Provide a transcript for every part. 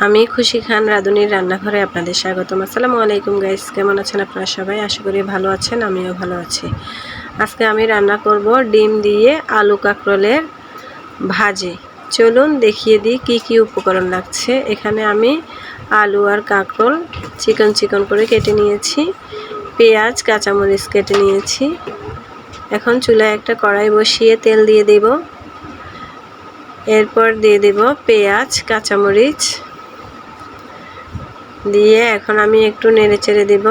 আমি খুশি খান রাঁধুনির রান্নাঘরে আপনাদের স্বাগতম। আসসালামু আলাইকুম গাইস, কেমন আছেন আপনারা সবাই? আশা করি ভালো আছেন, আমিও ভালো আছি। আজকে আমি রান্না করব ডিম দিয়ে আলু কাঁকরোলের ভাজি। চলুন দেখিয়ে দিই কি কি উপকরণ লাগছে। এখানে আমি আলু আর কাঁকরোল চিকন চিকন করে কেটে নিয়েছি, পেঁয়াজ কাঁচামরিচ কেটে নিয়েছি। এখন চুলায় একটা কড়াই বসিয়ে তেল দিয়ে দেব। এরপর দিয়ে দেব পেঁয়াজ কাঁচামরিচ দিয়ে এখন আমি একটু নেড়ে চেড়ে দেব।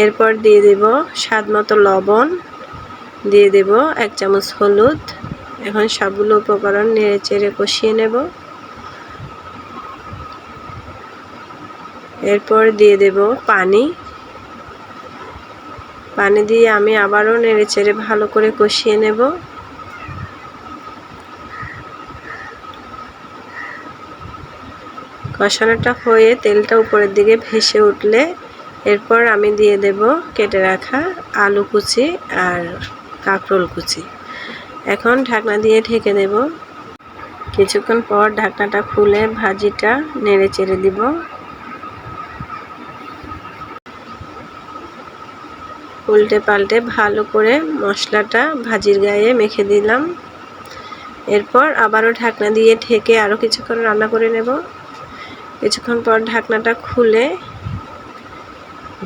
এরপর দিয়ে দেব স্বাদ মতো লবণ, দিয়ে দেব 1 চামচ হলুদ। এখন সবগুলো উপকরণ নেড়ে চেড়ে কষিয়ে নেব। এরপর দিয়ে দেব পানি দিয়ে আমি আবারও নেড়ে চেড়ে ভালো করে কষিয়ে নেব। কষানোটা হয়ে তেলটা উপরের দিকে ভেসে উঠলে এরপর আমি দিয়ে দেব কেটে রাখা আলু কুচি আর কাঁকরোল কুচি। এখন ঢাকনা দিয়ে ঢেকে দেব। কিছুক্ষণ পর ঢাকনাটা খুলে ভাজিটা নেড়ে চেড়ে দিব। উল্টে পাল্টে ভালো করে মশলাটা ভাজির গায়ে মেখে দিলাম। এরপর আবারও ঢাকনা দিয়ে ঢেকে আরও কিছুক্ষণ রান্না করে নেব। কিছুক্ষণ পর ঢাকনাটা খুলে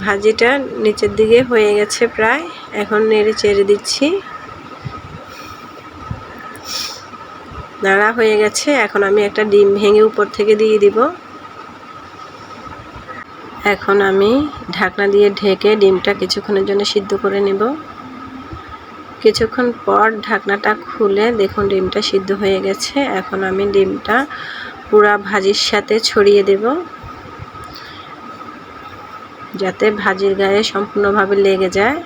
ভাজিটা নিচের দিকে হয়ে গেছে প্রায়। এখন নেড়ে চেড়ে দিচ্ছি। নাড়া হয়ে গেছে। এখন আমি একটা ডিম ভেঙে উপর থেকে দিয়ে দিব। এখন আমি ঢাকনা দিয়ে ঢেকে ডিমটা কিছুক্ষণের জন্য সিদ্ধ করে নেব। কিছুক্ষণ পর ঢাকনাটা খুলে দেখুন ডিমটা সিদ্ধ হয়ে গেছে। এখন আমি ডিমটা পুরা ভাজির সাথে ছড়িয়ে দেব, যাতে ভাজির গায়ে সম্পূর্ণভাবে লেগে যায়।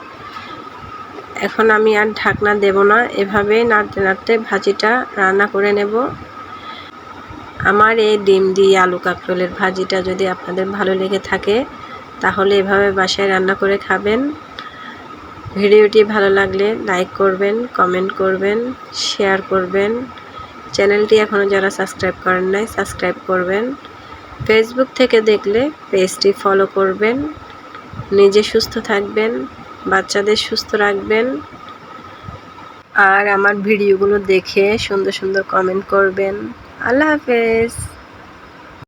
এখন আমি আর ঢাকনা দেব না, এভাবে নাড়তে নাড়তে ভাজিটা রান্না করে নেব। আমার এই ডিম দিয়ে আলু কাঁকরোলের ভাজিটা যদি আপনাদের ভালো লেগে থাকে তাহলে এভাবে বাসায় রান্না করে খাবেন। ভিডিওটি ভালো লাগলে লাইক করবেন, কমেন্ট করবেন, শেয়ার করবেন। চ্যানেলটি এখনও যারা সাবস্ক্রাইব করেন নাই সাবস্ক্রাইব করবেন। ফেসবুক থেকে দেখলে পেজটি ফলো করবেন। নিজে সুস্থ থাকবেন, বাচ্চাদের সুস্থ রাখবেন। আর আমার ভিডিওগুলো দেখে সুন্দর সুন্দর কমেন্ট করবেন। আল্লাহ হাফেজ।